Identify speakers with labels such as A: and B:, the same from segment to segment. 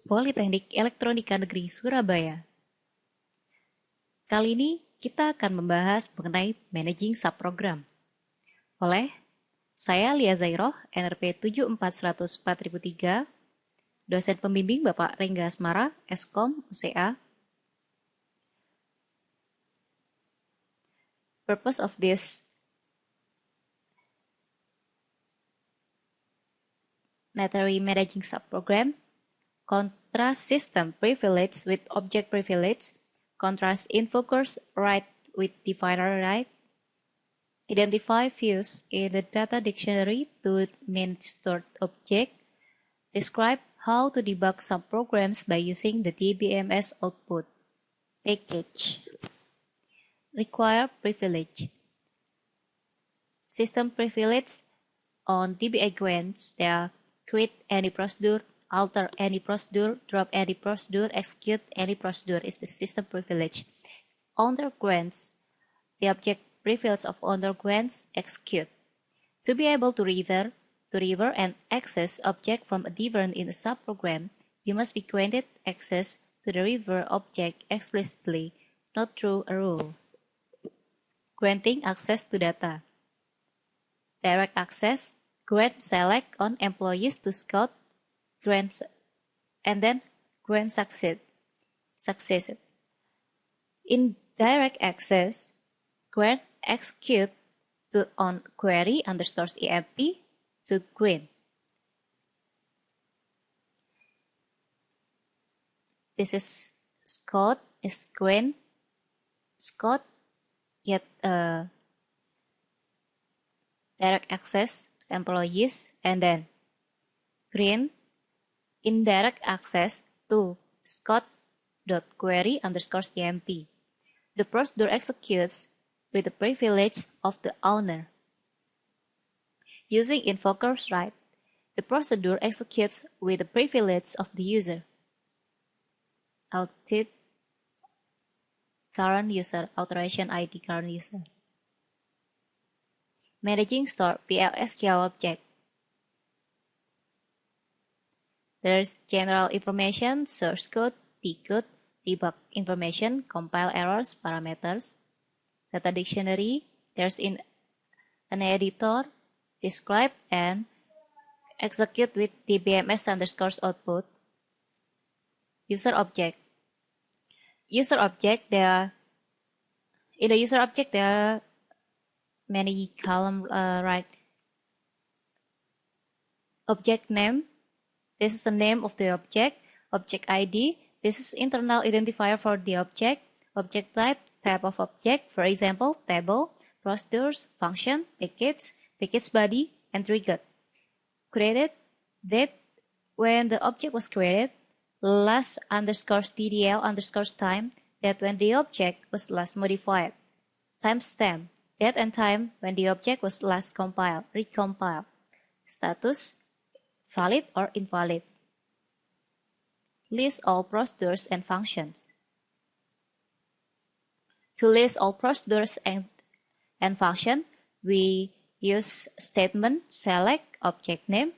A: Politeknik Elektronika Negeri Surabaya. Kali ini kita akan membahas mengenai Managing Subprogram. Oleh saya Lia Zairoh, NRP 74100-4003, dosen pembimbing Bapak Rengga Asmara, Eskom, UCA. Purpose of this Material Managing Subprogram: contrast system privilege with object privilege, contrast invokers right with definer right, identify views in the data dictionary to mean stored object, describe how to debug subprograms by using the DBMS output package. Require privilege. System privilege on DBA grants there: create any procedure, alter any procedure, drop any procedure, execute any procedure is the system privilege. Owner grants, the object privilege of owner grants, execute. To be able to refer and access object from a different in a subprogram, you must be granted access to the refer object explicitly, not through a rule. Granting access to data. Direct access, grant select on employees to scout, grant, and then grant succeed. In direct access, grant execute to on query underscore EMP to grant. This is scout is grant, scout yet direct access to employees, and then grant indirect access to scout.query underscore EMP. The procedure executes with the privilege of the owner. Using invoker's right, the procedure executes with the privilege of the user. Audit current user, authorization ID current user. Managing store PL/SQL object. There's general information, source code, P-code, debug information, compile errors, parameters, data dictionary. There's in an editor, describe and execute with DBMS underscore output. User object. User object, in the user object there are many columns, right? Object name, this is the name of the object. Object ID, this is internal identifier for the object. Object type, type of object, for example, table, procedures, function, package, package body, and trigger. Created, date, when the object was created, last underscore TDL underscore time, that when the object was last modified. Timestamp, date and time when the object was last recompiled. Status, valid or invalid. List all procedures and functions. To list all procedures and function, we use statement select object name,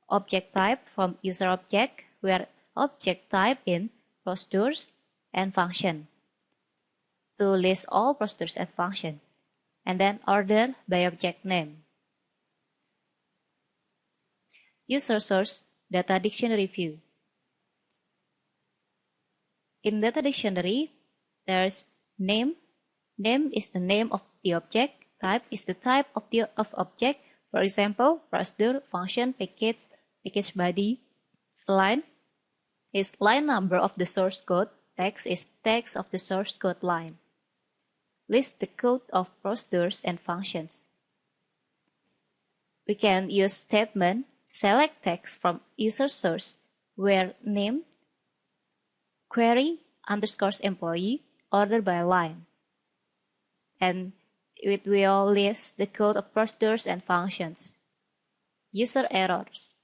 A: object type from user object, where object type in procedures and function. To list all procedures and function, and then order by object name. User source data dictionary view. In data dictionary, there's name. Name is the name of the object. Type is the type of object. For example, procedure, function, package body. Line is line number of the source code. Text is text of the source code line. List the code of procedures and functions. We can use statement select text from user source, where name, query underscore employee, order by line. And it will list the code of procedures and functions. User errors.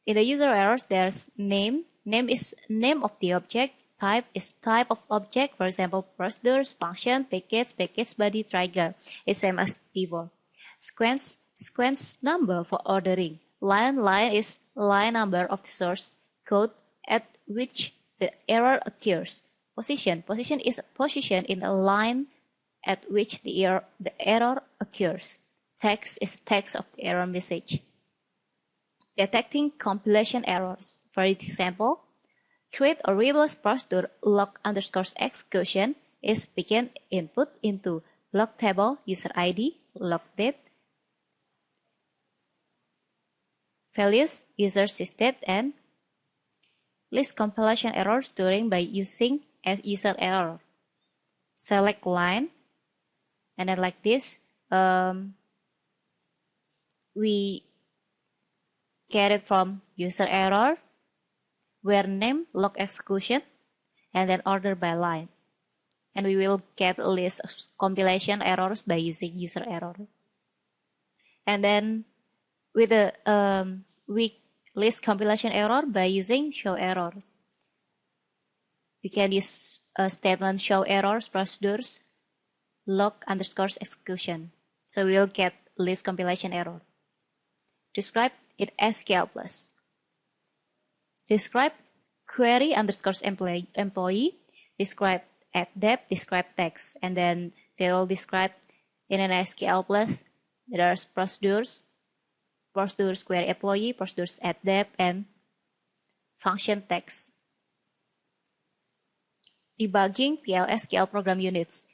A: In the user errors, there's name. Name is name of the object. Type is type of object. For example, procedures, function, package body, trigger. It's same as before. Sequence number for ordering. Line is line number of the source code at which the error occurs. Position is a position in a line at which the error occurs. Text is text of the error message. Detecting compilation errors. For example, create a reverse procedure log_execution is begin input into log table user ID, log date, values, user sysdate, and list compilation errors during by using as user error. Select line, and then like this, we get it from user error, where name, log execution, and then order by line. And we will get a list of compilation errors by using user error. And then with the we list compilation error by using show errors. We can use a statement show errors procedures log_execution. So we will get list compilation error. Describe in SQL Plus. Describe query_employee, describe add depth, describe text, and then they will describe in an SQL Plus. There's procedures query employee, procedures add depth, and function text. Debugging PL/SQL program units.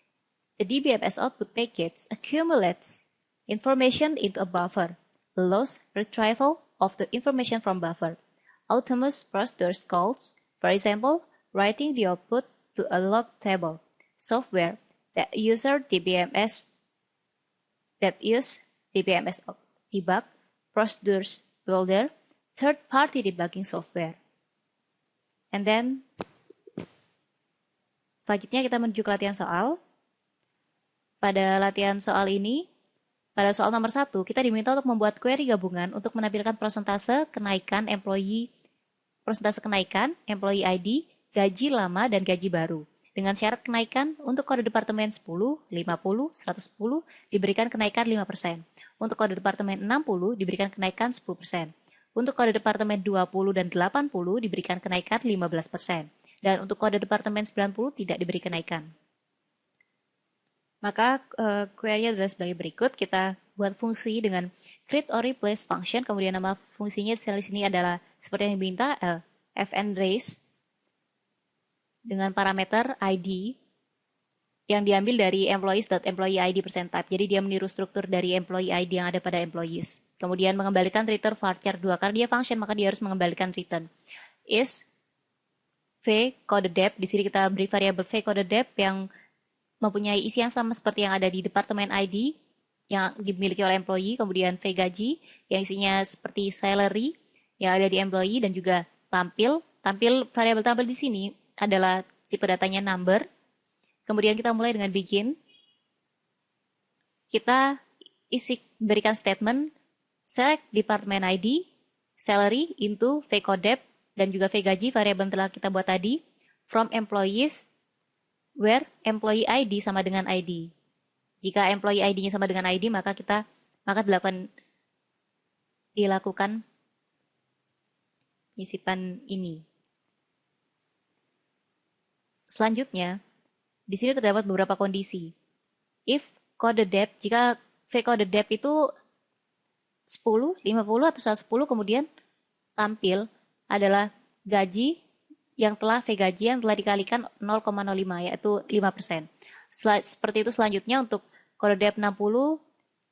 A: The DBMS output package accumulates information into a buffer, allows retrieval of the information from buffer. Autonomous procedures calls, for example, writing the output to a log table. Software that use DBMS debug, procedures builder, third-party debugging software. And then selanjutnya kita menuju ke latihan soal. Pada latihan soal ini, pada soal nomor 1, kita diminta untuk membuat query gabungan untuk menampilkan persentase kenaikan employee ID, gaji lama, dan gaji baru. Dengan syarat kenaikan, untuk kode departemen 10, 50, 110 diberikan kenaikan 5%. Untuk kode departemen 60 diberikan kenaikan 10%. Untuk kode departemen 20 dan 80 diberikan kenaikan 15%. Dan untuk kode departemen 90 tidak diberi kenaikan. Maka query adalah sebagai berikut. Kita buat fungsi dengan create or replace function, kemudian nama fungsinya di sini adalah seperti yang diminta, fnraise dengan parameter ID yang diambil dari employees.employee_id %type. Jadi dia meniru struktur dari employee ID yang ada pada employees. Kemudian mengembalikan return varchar 2, karena dia function maka dia harus mengembalikan return. Is v kode dep, di sini kita beri variabel v kode dep yang mempunyai isi yang sama seperti yang ada di departemen ID yang dimiliki oleh employee, kemudian v gaji yang isinya seperti salary yang ada di employee, dan juga variabel tampil di sini adalah tipe datanya number. Kemudian kita mulai dengan begin. Kita berikan statement select department ID, salary into v codep, dan juga v gaji, variabel yang telah kita buat tadi, from employees where employee ID sama dengan ID. Jika employee ID-nya sama dengan ID, maka dilakukan isipan ini. Selanjutnya, di sini terdapat beberapa kondisi. If kode dep, jika v kode dep itu 10, 50, atau 110, kemudian tampil adalah gaji yang telah v gaji yang telah dikalikan 0,05, yaitu 5%. Seperti itu selanjutnya untuk kode dep 60,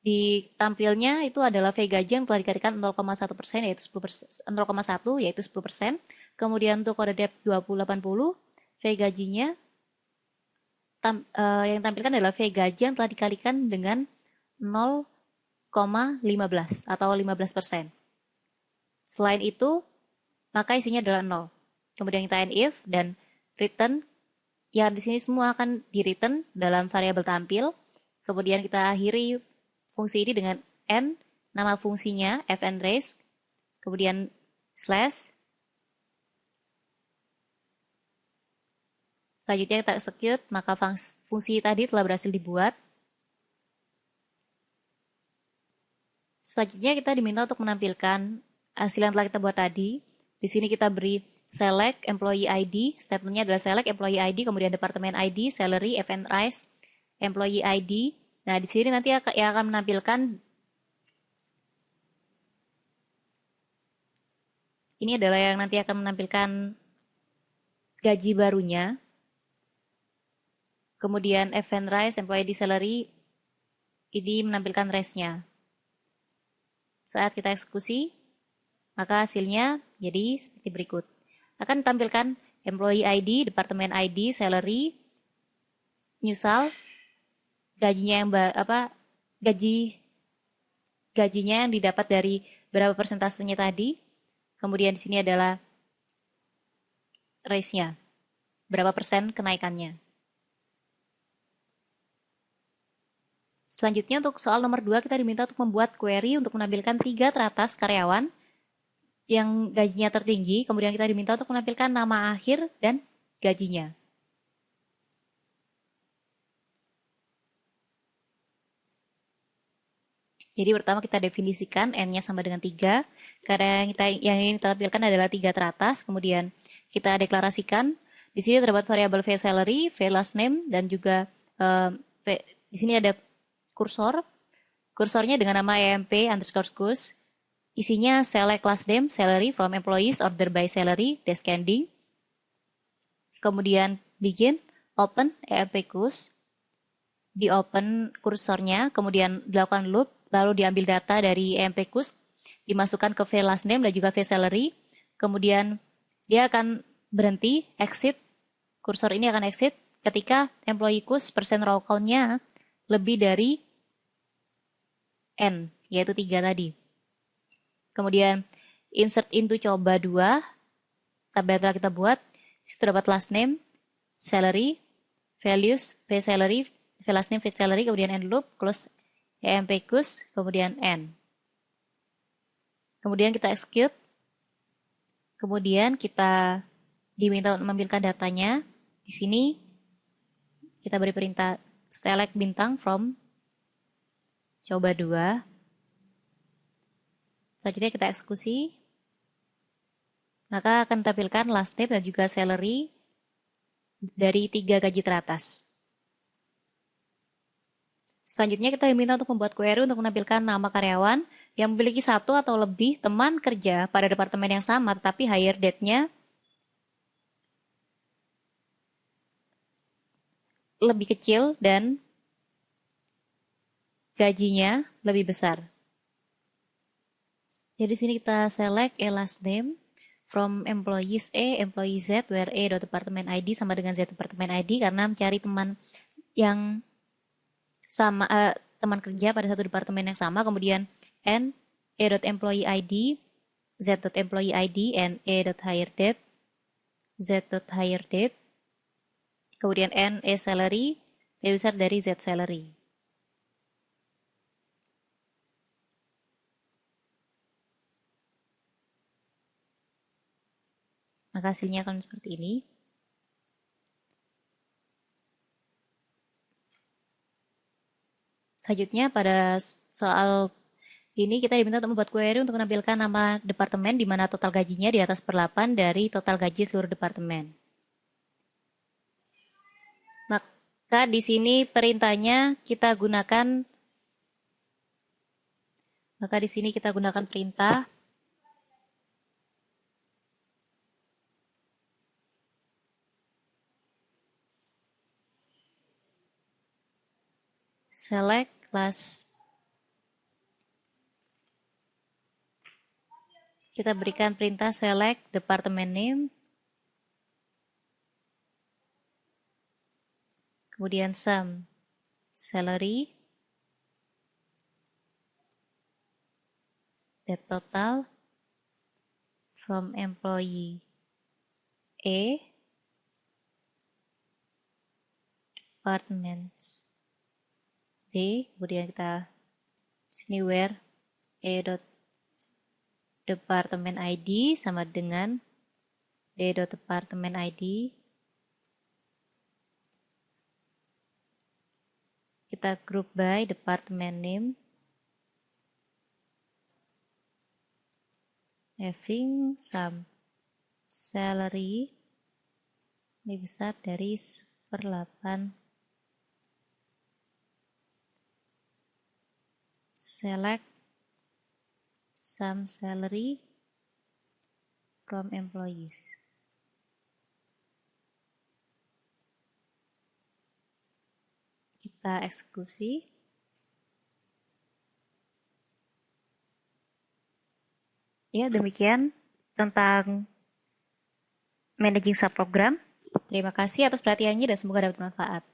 A: ditampilnya itu adalah v gaji yang telah dikalikan 0,1%, yaitu 0,1, yaitu 10%. Kemudian untuk kode dep 2080, v gajinya yang tampilkan adalah v gaji yang telah dikalikan dengan 0,15 atau 15%. Selain itu, maka isinya adalah 0. Kemudian kita if dan return, ya di sini semua akan di return dalam variabel tampil. Kemudian kita akhiri fungsi ini dengan n, nama fungsinya fnraise, kemudian slash. Selanjutnya kita execute, maka fungsi tadi telah berhasil dibuat. Selanjutnya kita diminta untuk menampilkan hasil yang telah kita buat tadi. Di sini kita beri select employee ID, statementnya adalah select employee ID, kemudian departemen ID, salary, event rise, employee ID. Nah, di sini nanti yang akan menampilkan, ini adalah yang nanti akan menampilkan gaji barunya. Kemudian event rise, employee ID, salary, ini menampilkan rise-nya. Saat kita eksekusi, maka hasilnya jadi seperti berikut. Akan ditampilkan employee ID, departemen ID, salary, nyusal, gajinya yang gajinya yang didapat dari berapa persentasenya tadi. Kemudian di sini adalah raise-nya, berapa persen kenaikannya. Selanjutnya untuk soal nomor 2, kita diminta untuk membuat query untuk menampilkan 3 teratas karyawan yang gajinya tertinggi, kemudian kita diminta untuk menampilkan nama akhir dan gajinya. Jadi pertama kita definisikan N-nya sama dengan 3, karena yang ingin kita tampilkan adalah 3 teratas, kemudian kita deklarasikan. Di sini terdapat variabel v salary, v last name, dan juga di sini ada kursornya dengan nama emp underscore cus. Isinya select last name, salary from employees, order by salary, descending. Kemudian begin, open emp cus, di open kursornya, kemudian dilakukan loop, lalu diambil data dari emp cus, dimasukkan ke v last name dan juga v salary. Kemudian dia akan berhenti, exit, kursor ini akan exit ketika employee cus persen row count-nya lebih dari N, yaitu 3 tadi. Kemudian insert into coba 2, tabel telah kita buat, itu terdapat last name, salary, values, v salary, v last name, v salary, kemudian end loop, close emp cus, kemudian N. Kemudian kita execute, kemudian kita diminta untuk mengambilkan datanya. Di sini kita beri perintah select bintang from coba 2. Selanjutnya kita eksekusi. Maka akan tampilkan last name dan juga salary dari 3 gaji teratas. Selanjutnya kita diminta untuk membuat query untuk menampilkan nama karyawan yang memiliki 1 atau lebih teman kerja pada departemen yang sama, tetapi hire date-nya lebih kecil dan gajinya lebih besar. Jadi sini kita select a last name from employees A, employee Z, where A department ID sama dengan Z department ID karena mencari teman yang sama, teman kerja pada satu departemen yang sama. Kemudian N, A.employee ID, Z.employee ID, and A.hire date, Z.hire date. Kemudian N, A salary, lebih besar dari Z salary. Maka hasilnya akan seperti ini. Selanjutnya pada soal ini kita diminta untuk membuat query untuk menampilkan nama departemen di mana total gajinya di atas per 8 dari total gaji seluruh departemen. Maka di sini perintahnya kita gunakan, perintah select class. Kita berikan perintah select department name, kemudian sum salary, that total from employee A, departments D, kemudian kita sini where A dot department ID sama dengan D dot department ID. Kita group by department name, having some salary lebih besar dari 1/8. Select some salary from employees. Kita eksekusi. Ya, demikian tentang managing subprogram. Terima kasih atas perhatiannya dan semoga dapat bermanfaat.